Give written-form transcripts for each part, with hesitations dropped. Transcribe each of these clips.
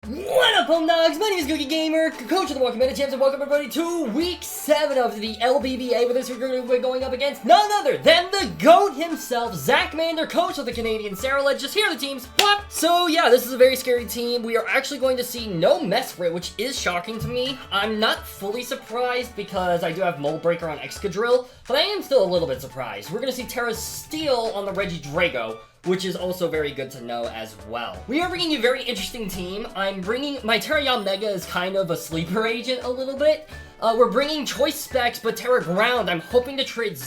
What up, Homedawgs? My name is Gokey Gamer, coach of the Milwaukee Medichams, and welcome everybody to Week 7 of the LBBA, where this week we're going up against none other than the GOAT himself, Zach Mander, coach of the Canadian Sarah Ledge. Just here are the teams. What? So yeah, this is a very scary team. We are actually going to see no Mesprit, which is shocking to me. I'm not fully surprised because I do have Mold Breaker on Excadrill, but I am still a little bit surprised. We're going to see Terra Steel on the Regidrago, which is also very good to know as well. We are bringing a very interesting team. I'm bringing, my Terra Mega is kind of a sleeper agent a little bit. We're bringing choice specs, but Terra Ground, I'm hoping to trick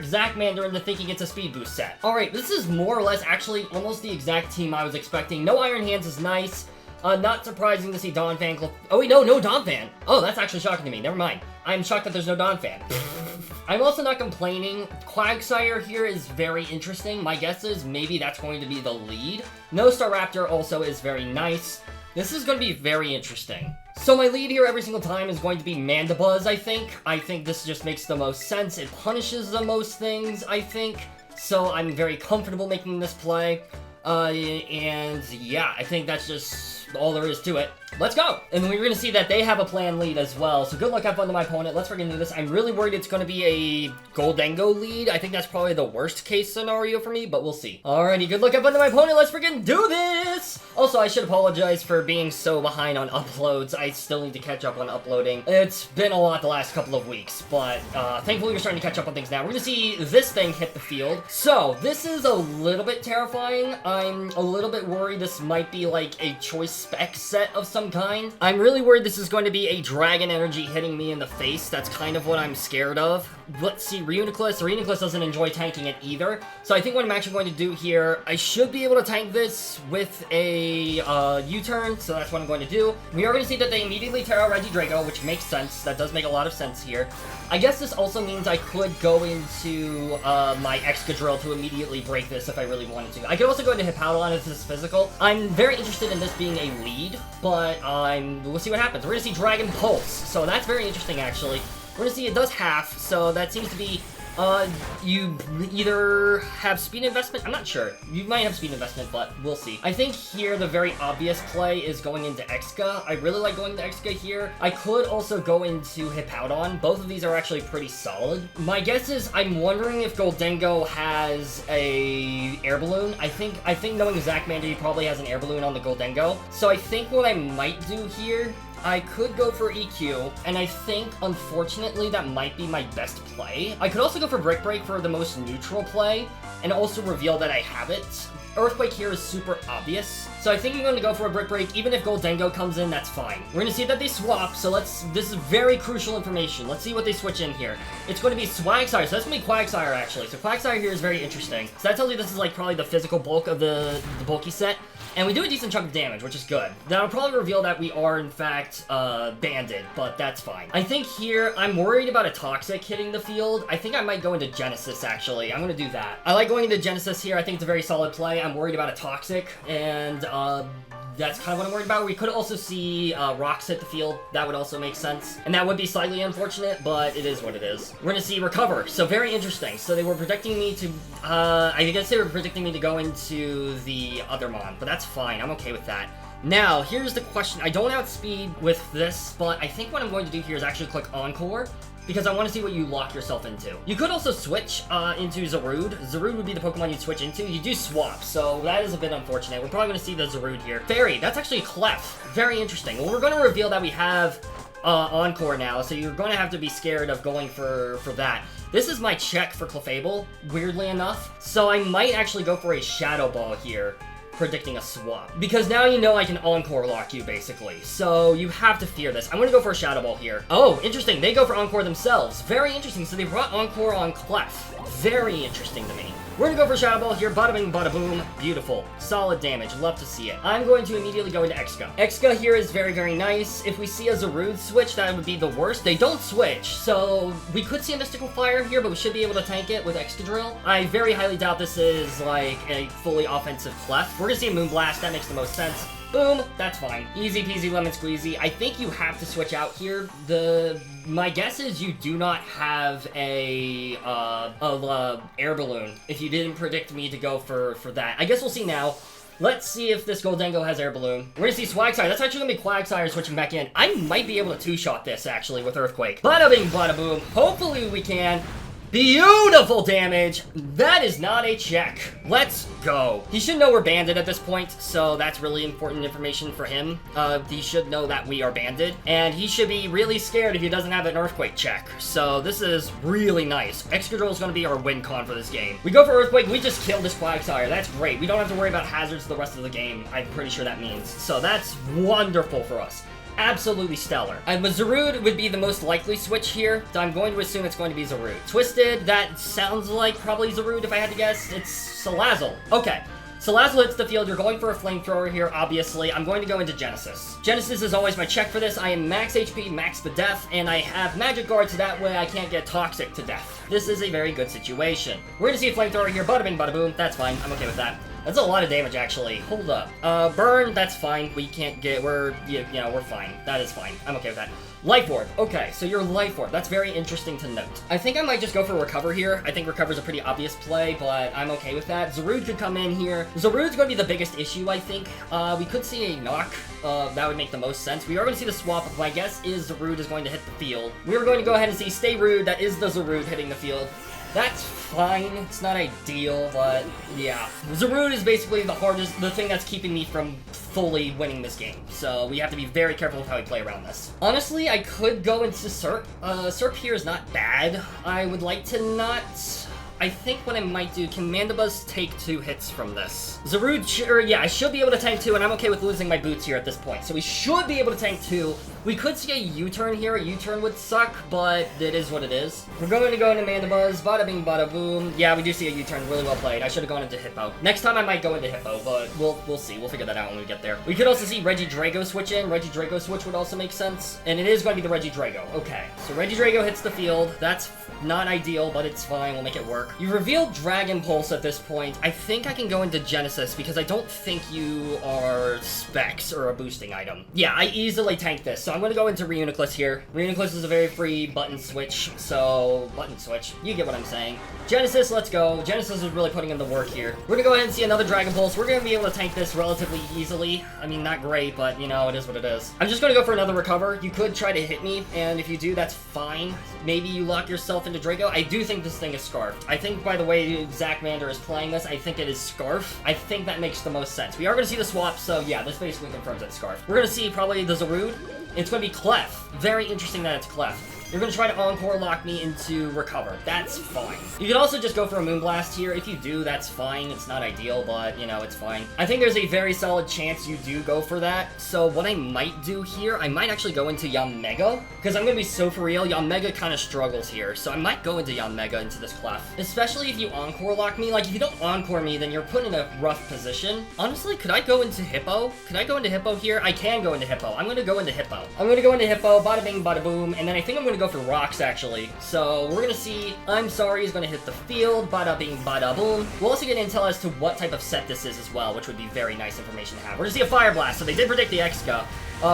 Zach Mander into thinking it's a speed boost set. Alright, this is more or less actually almost the exact team I was expecting. No Iron Hands is nice. Not surprising to see Donphan. Oh wait, no Donphan. Oh, that's actually shocking to me. Never mind. I'm shocked that there's no Donphan. I'm also not complaining. Quagsire here is very interesting. My guess is maybe that's going to be the lead. No Staraptor also is very nice. This is going to be very interesting. So my lead here every single time is going to be Mandibuzz, I think. I think this just makes the most sense. It punishes the most things, I think. So I'm very comfortable making this play. And yeah, I think that's just all there is to it. Let's go! And we're gonna see that they have a plan lead as well, so good luck, have fun to my opponent. Let's freaking do this. I'm really worried it's gonna be a Goldengo lead. I think that's probably the worst case scenario for me, but we'll see. Alrighty, good luck, have fun to my opponent. Let's freaking do this! Also, I should apologize for being so behind on uploads. I still need to catch up on uploading. It's been a lot the last couple of weeks, but thankfully we're starting to catch up on things now. We're gonna see this thing hit the field. So, this is a little bit terrifying. I'm a little bit worried this might be like a choice spec set of some kind. I'm really worried this is going to be a Dragon Energy hitting me in the face. That's kind of what I'm scared of. Let's see, Reuniclus. Reuniclus doesn't enjoy tanking it either. So I think what I'm actually going to do here, I should be able to tank this with a U-turn, so that's what I'm going to do. We are going to see that they immediately Terra Regidrago, which makes sense. That does make a lot of sense here. I guess this also means I could go into my Excadrill to immediately break this if I really wanted to. I could also go into Hippowdon if this is physical. I'm very interested in this being a lead, but we'll see what happens. We're going to see Dragon Pulse, so that's very interesting actually. We're gonna see it does half, so that seems to be, you either have speed investment, I'm not sure. You might have speed investment, but we'll see. I think here the very obvious play is going into Exca. I really like going to Exca here. I could also go into Hippowdon. Both of these are actually pretty solid. My guess is I'm wondering if Goldengo has a air balloon. I think knowing Zach Mander, he probably has an air balloon on the Goldengo. So I think what I might do here, I could go for EQ, and I think, unfortunately, that might be my best play. I could also go for Brick Break for the most neutral play, and also reveal that I have it. Earthquake here is super obvious, so I think I'm going to go for a Brick Break. Even if Goldengo comes in, that's fine. We're going to see that they swap, so this is very crucial information. Let's see what they switch in here. It's going to be Swagsire, so that's going to be Quagsire, actually. So Quagsire here is very interesting. So that tells you this is, like, probably the physical bulk of the bulky set. And we do a decent chunk of damage, which is good. That'll probably reveal that we are, in fact, banded, but that's fine. I think here, I'm worried about a Toxic hitting the field. I think I might go into Genesis, actually. I'm gonna do that. I like going into Genesis here. I think it's a very solid play. I'm worried about a Toxic, and, that's kind of what I'm worried about. We could also see Rocks hit the field. That would also make sense. And that would be slightly unfortunate, but it is what it is. We're going to see Recover. So very interesting. So they were predicting me to, I guess they were predicting me to go into the other Mon, but that's fine. I'm okay with that. Now, here's the question. I don't outspeed with this, but I think what I'm going to do here is actually click Encore, because I want to see what you lock yourself into. You could also switch into Zarude. Zarude would be the Pokemon you'd switch into. You do swap, so that is a bit unfortunate. We're probably going to see the Zarude here. Fairy, that's actually a Clef. Very interesting. Well, we're going to reveal that we have Encore now, so you're going to have to be scared of going for that. This is my check for Clefable, weirdly enough. So I might actually go for a Shadow Ball here, predicting a swap. Because now you know I can Encore lock you, basically. So you have to fear this. I'm gonna go for a Shadow Ball here. Oh, interesting. They go for Encore themselves. Very interesting. So they brought Encore on Clef. Very interesting to me. We're gonna go for Shadow Ball here. Bada bing, bada boom. Beautiful. Solid damage. Love to see it. I'm going to immediately go into Exca. Exca here is very, very nice. If we see a Zarude switch, that would be the worst. They don't switch, so we could see a Mystical Fire here, but we should be able to tank it with Excadrill. I very highly doubt this is like a fully offensive Clef. We're gonna see a Moonblast. That makes the most sense. Boom, that's fine. Easy peasy lemon squeezy. I think you have to switch out here. My guess is you do not have a air balloon if you didn't predict me to go for that. I guess we'll see now. Let's see if this Goldengo has Air Balloon. We're gonna see Swagsire. That's actually gonna be Quagsire switching back in. I might be able to two-shot this, actually, with Earthquake. Bada bing, bada boom. Hopefully we can. Beautiful damage. That is not a check. Let's go. He should know we're banded at this point, so that's really important information for him. He should know that we are banded, and he should be really scared if he doesn't have an Earthquake check. So this is really nice. Excadrill is going to be our win con for this game. We go for Earthquake. We just killed this Quagsire. That's great. We don't have to worry about hazards the rest of the game. I'm pretty sure that means. So that's wonderful for us. Absolutely stellar. And Zarude would be the most likely switch here, so I'm going to assume it's going to be Zarude. Twisted, that sounds like probably Zarude if I had to guess. It's Salazzle. Okay. Salazzle hits the field. You're going for a flamethrower here, obviously. I'm going to go into Genesis. Genesis is always my check for this. I am max HP, max the death, and I have Magic Guard, so that way I can't get toxic to death. This is a very good situation. We're going to see a flamethrower here. Bada bing, bada boom. That's fine. I'm okay with that. That's a lot of damage, actually. Hold up. Burn, that's fine. We can't get, we're fine. That is fine. I'm okay with that. Life Orb. Okay, so your Life Orb. That's very interesting to note. I think I might just go for Recover here. I think Recover's a pretty obvious play, but I'm okay with that. Zarude could come in here. Zarude's going to be the biggest issue, I think. We could see a knock. That would make the most sense. We are going to see the swap. My guess is Zarude is going to hit the field. We're going to go ahead and see Stay Rude. That is the Zarude hitting the field. That's fine. It's not ideal, but yeah. Zarude is basically the thing that's keeping me from fully winning this game. So we have to be very careful with how we play around this. Honestly, I could go into Serp. Serp here is not bad. I would like to not. I think what I might do, can Mandibuzz take 2 hits from this? Zarude, yeah, I should be able to tank 2, and I'm okay with losing my boots here at this point. So we should be able to tank 2. We could see a U-turn here. A U-turn would suck, but it is what it is. We're going to go into Mandibuzz. Bada bing, bada boom. Yeah, we do see a U-turn. Really well played. I should have gone into Hippo. Next time I might go into Hippo, but we'll see. We'll figure that out when we get there. We could also see Regidrago switch in. Regidrago switch would also make sense. And it is going to be the Regidrago. Okay, so Regidrago hits the field. That's not ideal, but it's fine. We'll make it work. You revealed Dragon Pulse at this point. I think I can go into Genesis because I don't think you are Specs or a boosting item. Yeah, I easily tank this. So I'm going to go into Reuniclus here. Reuniclus is a very free button switch, so button switch. You get what I'm saying. Genesis, let's go. Genesis is really putting in the work here. We're going to go ahead and see another Dragon Pulse. We're going to be able to tank this relatively easily. I mean, not great, but, you know, it is what it is. I'm just going to go for another Recover. You could try to hit me, and if you do, that's fine. Maybe you lock yourself into Draco. I do think this thing is Scarfed. I think, by the way Zachmander is playing this, I think it is Scarf. I think that makes the most sense. We are going to see the swap, so yeah, this basically confirms it's Scarf. We're going to see probably the Zarude. It's going to be Clef. Very interesting that it's Clef. You're going to try to Encore lock me into Recover. That's fine. You can also just go for a Moonblast here. If you do, that's fine. It's not ideal, but, you know, it's fine. I think there's a very solid chance you do go for that. So what I might do here, I might actually go into Yanmega, because I'm going to be so for real. Yanmega kind of struggles here, so I might go into Yanmega into this Clef. Especially if you Encore lock me. Like, if you don't Encore me, then you're put in a rough position. Honestly, could I go into Hippo? Could I go into Hippo here? I can go into Hippo. I'm going to go into Hippo. I'm going to go into Hippo, bada bing, bada boom, and then I think I'm going to go for Rocks, actually. So we're gonna see I'm Sorry is gonna hit the field, bada bing, bada boom. We'll also get intel as to what type of set this is as well, which would be very nice information to have. We're gonna see a Fire Blast, so they did predict the Exca.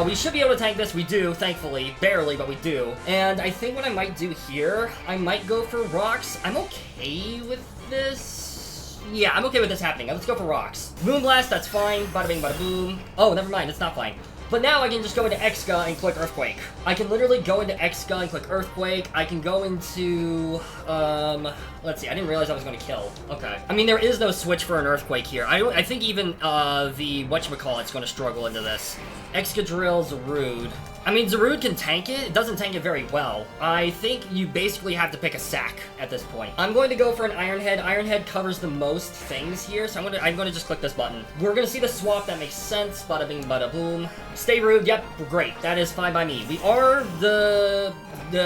We should be able to tank this. We do, thankfully. Barely, but we do. And I think what I might do here, I might go for Rocks. I'm okay with this. Yeah, I'm okay with this happening. Let's go for Rocks. Moonblast, that's fine. Bada bing, bada boom. Oh, never mind, it's not fine. But now I can just go into Exca and click Earthquake. I can literally go into Exca and click Earthquake. I can go into, let's see, I didn't realize I was going to kill. Okay. I mean, there is no switch for an Earthquake here. I think even, the whatchamacallit's going to struggle into this. Excadrill, Zarude. I mean, Zarude can tank it. It doesn't tank it very well. I think you basically have to pick a sack at this point. I'm going to go for an Iron Head. Iron Head covers the most things here, so I'm going to just click this button. We're going to see the swap. That makes sense. Bada bing, bada boom. Stay Rude. Yep, great. That is fine by me. We are the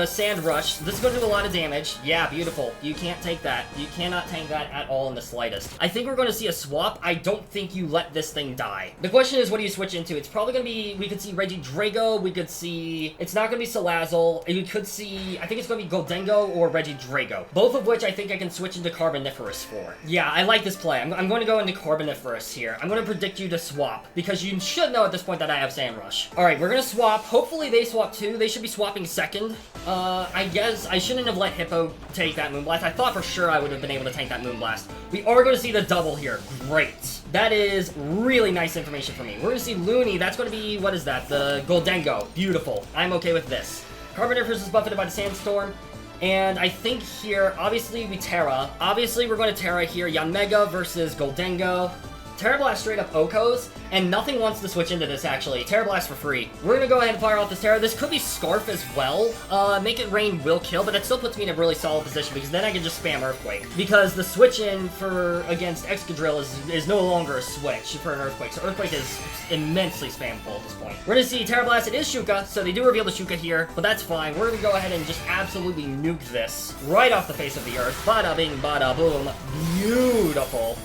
Sand Rush. This is going to do a lot of damage. Yeah, beautiful. You can't take that. You cannot tank that at all in the slightest. I think we're going to see a swap. I don't think you let this thing die. The question is, what do you switch into? It's probably going to be, we could see Regidrago. We could see, it's not going to be Salazzle. You could see, I think it's going to be Goldengo or Regidrago. Both of which I think I can switch into Carboniferous for. Yeah, I like this play. I'm going to go into Carboniferous here. I'm going to predict you to swap because you should know at this point that I have Sand Rush. All right, we're going to swap. Hopefully they swap too. They should be swapping second. I guess I shouldn't have let Hippo take that Moonblast. I thought for sure I would have been able to tank that Moonblast. We are going to see the double here. Great. That is really nice information for me. We're gonna see Looney. That's gonna be, what is that? The Goldengo. Beautiful. I'm okay with this. Carpenter versus buffeted by the Sandstorm. And I think here, obviously, we Terra. Obviously, we're going to Terra here. Yanmega versus Goldengo. Terra Blast straight up Okos, and nothing wants to switch into this, actually. Terra Blast for free. We're gonna go ahead and fire off this Terra. This could be Scarf as well. Make It Rain will kill, but that still puts me in a really solid position, because then I can just spam Earthquake. Because the switch in for against Excadrill is no longer a switch for an Earthquake, so Earthquake is immensely spammable at this point. We're gonna see Terra Blast. It is Shuka, so they do reveal the Shuka here, but that's fine. We're gonna go ahead and just absolutely nuke this right off the face of the earth. Bada bing, bada boom. Beautiful.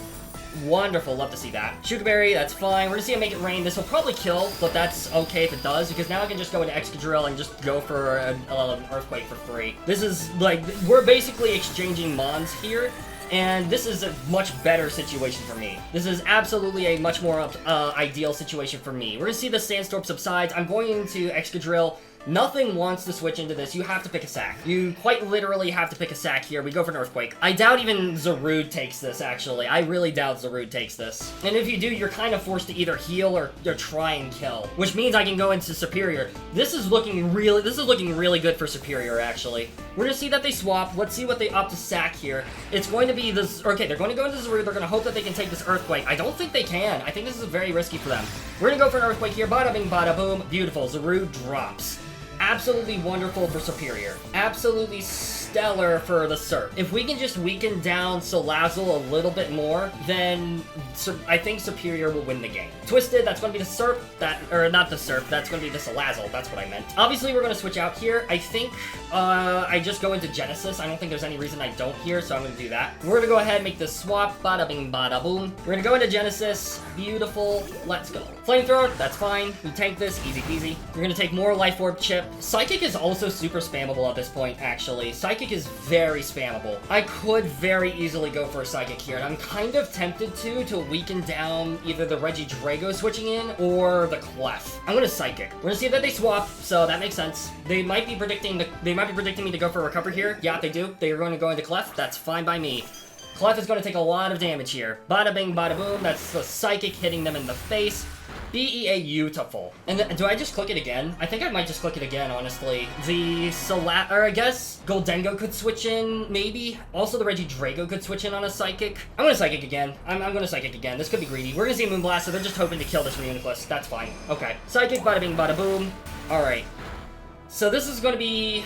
Wonderful, love to see that. Shuka Berry, that's fine. We're gonna see him make it rain. This will probably kill, but that's okay if it does, because now I can just go into Excadrill and just go for an Earthquake for free. This is, like, we're basically exchanging Mons here, and this is a much better situation for me. This is absolutely a much more ideal situation for me. We're gonna see the Sandstorm subsides. I'm going into Excadrill. Nothing wants to switch into this. You have to pick a sack. You quite literally have to pick a sack here. We go for an Earthquake. I doubt even Zarude takes this, actually. I really doubt Zarude takes this. And if you do, you're kind of forced to either heal or try and kill, which means I can go into Superior. This is looking really good for Superior, actually. We're gonna see that they swap. Let's see what they opt to sack here. It's going to be this. Okay, they're going to go into Zarude. They're going to hope that they can take this Earthquake. I don't think they can. I think this is very risky for them. We're gonna go for an Earthquake here. Bada bing, bada boom. Beautiful. Zarude drops. Absolutely wonderful for Superior. Absolutely stellar for the Serp. If we can just weaken down Salazzle a little bit more, then I think Superior will win the game. Twisted, that's going to be the Serp. Or not the Serp, that's going to be the Salazzle. That's what I meant. Obviously, we're going to switch out here. I think I just go into Genesis. I don't think there's any reason I don't here, so I'm going to do that. We're going to go ahead and make this swap. Bada bing, bada boom. We're going to go into Genesis. Beautiful. Let's go. Flamethrower, that's fine. We tank this. Easy peasy. We're going to take more Life Orb Chip. Psychic is also super spammable at this point, actually. Psychic is very spammable. I could very easily go for a Psychic here, and I'm kind of tempted to weaken down either the Regidrago switching in or the Clef. I'm gonna Psychic. We're gonna see that they swap, so that makes sense. They might be predicting me to go for Recover here. Yeah, they do. They are going to go into Clef. That's fine by me. Clef is going to take a lot of damage here. Bada bing, bada boom. That's the Psychic hitting them in the face. Beautiful. And do I just click it again? I think I might just click it again, honestly. The I guess Goldengo could switch in, maybe. Also, the Regidrago could switch in on a Psychic. I'm gonna Psychic again. I'm gonna Psychic again. This could be greedy. We're gonna see a Moonblast, so they're just hoping to kill this Reuniclus. That's fine. Okay. Psychic, bada bing, bada boom. Alright. So this is gonna be...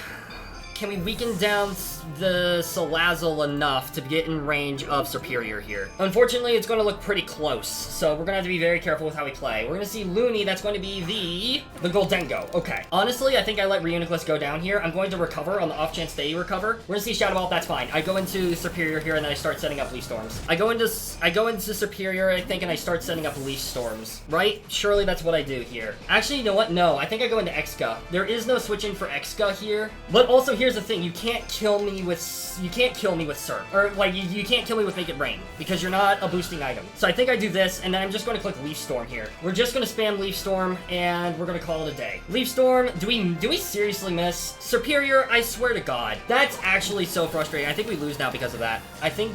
Can we weaken down the Salazzle enough to get in range of Superior here? Unfortunately, it's going to look pretty close, so we're going to have to be very careful with how we play. We're going to see Looney, that's going to be the Goldengo. Okay. Honestly, I think I let Reuniclus go down here. I'm going to recover on the off chance they recover. We're going to see Shadow Ball, that's fine. I go into Superior here, and then I start setting up Leaf Storms. I go into Superior, I think, and I start setting up Leaf Storms, right? Surely that's what I do here. Actually, you know what? No, I think I go into Exca. There is no switching for Exca here, but also here's the thing, you can't kill me with Serp, or like you can't kill me with Make It Rain because you're not a boosting item. So I think I do this, and then I'm just going to click Leaf Storm here. We're just going to spam Leaf Storm, and we're going to call it a day. Leaf Storm, do we seriously miss Superior? I swear to God, that's actually so frustrating. I think we lose now because of that.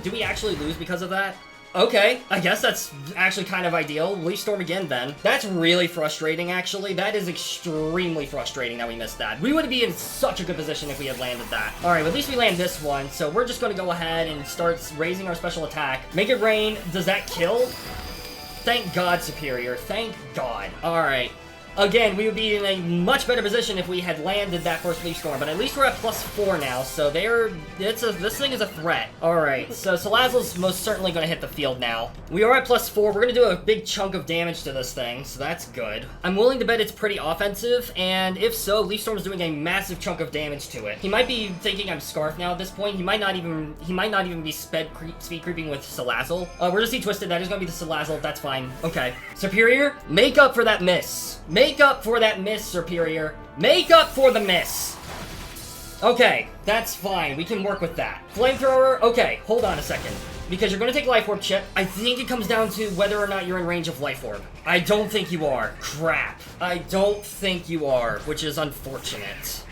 Do we actually lose because of that? Okay, I guess that's actually kind of ideal. Leaf Storm again, then. That's really frustrating, actually. That is extremely frustrating that we missed that. We would be in such a good position if we had landed that. Alright, well, at least we land this one, so we're just going to go ahead and start raising our special attack. Make It Rain. Does that kill? Thank God, Superior. Thank God. Alright. Again, we would be in a much better position if we had landed that first Leaf Storm, but at least we're at +4 now, so this thing is a threat. Alright, so Salazzle's most certainly going to hit the field now. We are at +4, we're going to do a big chunk of damage to this thing, so that's good. I'm willing to bet it's pretty offensive, and if so, Leaf Storm is doing a massive chunk of damage to it. He might be thinking I'm Scarf now at this point. He might not even be speed creeping with Salazzle. We're going to see Twisted, that is going to be the Salazzle, that's fine. Okay. Superior, make up for that miss. Make up for that miss, Superior. Make up for the miss. Okay, that's fine. We can work with that. Flamethrower, okay, hold on a second. Because you're going to take Life Orb Chip. I think it comes down to whether or not you're in range of Life Orb. I don't think you are. Crap. I don't think you are, which is unfortunate.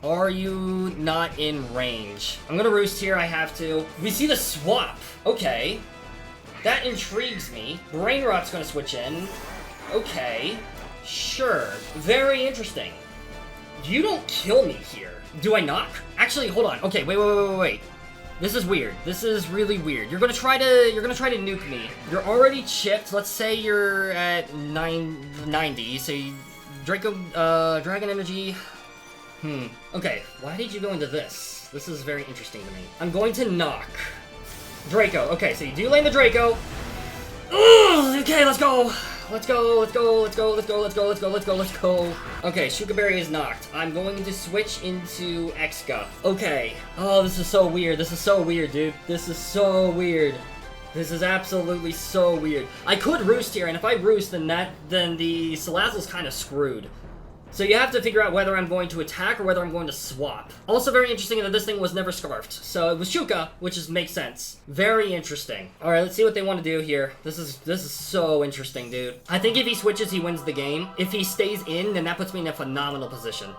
Are you not in range? I'm going to Roost here, I have to. We see the swap. Okay. That intrigues me. Brain Rot's gonna switch in. Okay. Sure. Very interesting. You don't kill me here. Do I knock? Actually, hold on. Okay, wait. This is weird. This is really weird. You're gonna try to nuke me. You're already chipped. Let's say you're at 90. So you, Dragon Energy. Okay. Why did you go into this? This is very interesting to me. I'm going to knock. Draco. Okay, so you do land the Draco. Ugh, okay, let's go. Let's go. Okay, Shukaberry is knocked. I'm going to switch into Exca. Okay. Oh, this is so weird. This is so weird, dude. This is so weird. This is absolutely so weird. I could Roost here, and if I Roost, then the Salazzle's kind of screwed. So you have to figure out whether I'm going to attack or whether I'm going to swap. Also very interesting that this thing was never scarfed. So it was Shuka, which makes sense. Very interesting. Alright, let's see what they want to do here. This is so interesting, dude. I think if he switches, he wins the game. If he stays in, then that puts me in a phenomenal position.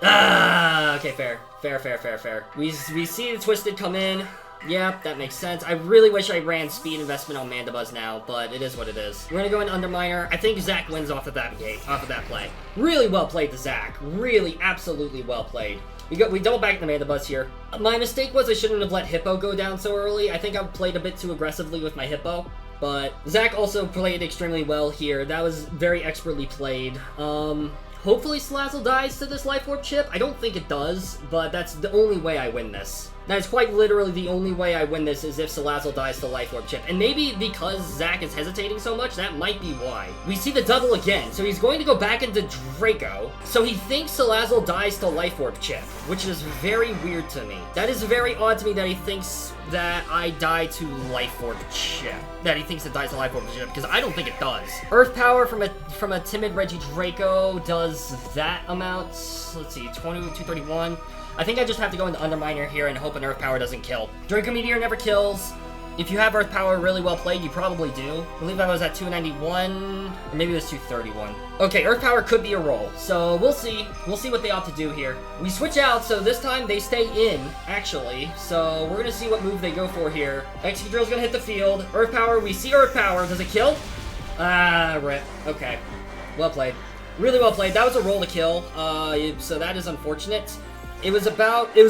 Ah, okay, fair. We see the Twisted come in. Yeah, that makes sense. I really wish I ran speed investment on Mandibuzz now, but it is what it is. We're gonna go in Underminer. I think Zach wins off of that play. Really well played to Zach. Really, absolutely well played. We double back the Mandibuzz here. My mistake was I shouldn't have let Hippo go down so early. I think I played a bit too aggressively with my Hippo. But Zach also played extremely well here. That was very expertly played. Hopefully Salazzle dies to this Life Orb chip. I don't think it does, but that's the only way I win this. That is quite literally the only way I win this is if Salazzle dies to Life Orb chip. And maybe because Zach is hesitating so much, that might be why. We see the double again, so he's going to go back into Draco. So he thinks Salazzle dies to Life Orb chip, which is very weird to me. That is very odd to me that he thinks that I die to Life Orb chip. That he thinks it dies to Life Orb chip, because I don't think it does. Earth Power from a timid Regidrago does that amount. Let's see, 231. I think I just have to go into Underminer here and hope an Earth Power doesn't kill. Draco Meteor never kills. If you have Earth Power really well played, you probably do. I believe I was at 291, or maybe it was 231. Okay, Earth Power could be a roll, so we'll see. We'll see what they opt to do here. We switch out, so this time they stay in, actually. So we're gonna see what move they go for here. Excadrill's gonna hit the field. Earth Power, we see Earth Power. Does it kill? Ah, rip. Okay. Well played. Really well played. That was a roll to kill, so that is unfortunate. It was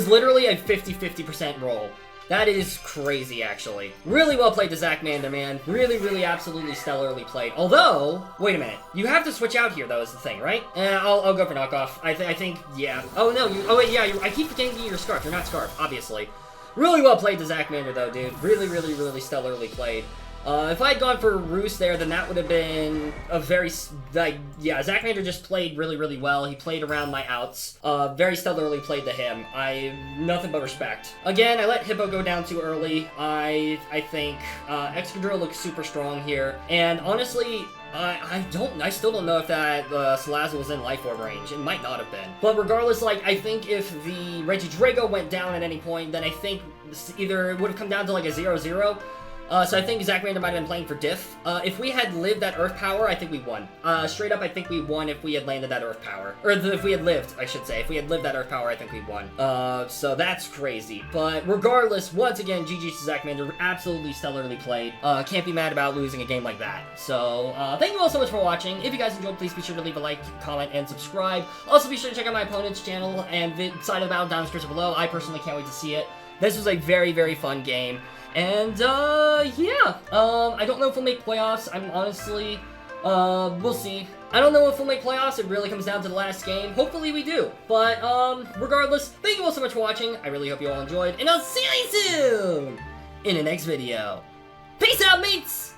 literally a 50-50% roll. That is crazy, actually. Really well played to Zach Mander, man. Really, absolutely stellarly played. Although, wait a minute. You have to switch out here, though, is the thing, right? I'll go for knockoff. I think, yeah. Oh, no, wait, yeah, I keep forgetting your Scarf. You're not Scarf, obviously. Really well played to Zach Mander, though, dude. Really stellarly played. If I had gone for Roost there, then that would have been a very, yeah, Zach Mander just played really well. He played around my outs. Very stellarly played to him. Nothing but respect. Again, I let Hippo go down too early. I think, Excadrill looks super strong here. And honestly, I still don't know if that Salazzle was in Life Orb range. It might not have been. But regardless, like, I think if the Regidrago went down at any point, then I think either it would have come down to like a 0-0. So I think Zach Mander might have been playing for diff. If we had lived that Earth Power, I think we won. Straight up, I think we won if we had landed that Earth Power. Or if we had lived, I should say. If we had lived that Earth Power, I think we won. So that's crazy. But regardless, once again, GG's to Zach Mander. Absolutely stellarly played. Can't be mad about losing a game like that. So, thank you all so much for watching. If you guys enjoyed, please be sure to leave a like, comment, and subscribe. Also, be sure to check out my opponent's channel and side of the battle down in the description below. I personally can't wait to see it. This was a very fun game. And, yeah, I don't know if we'll make playoffs. I'm honestly, we'll see. I don't know if we'll make playoffs. It really comes down to the last game. Hopefully we do. But, regardless, thank you all so much for watching. I really hope you all enjoyed, and I'll see you soon in the next video. Peace out, mates!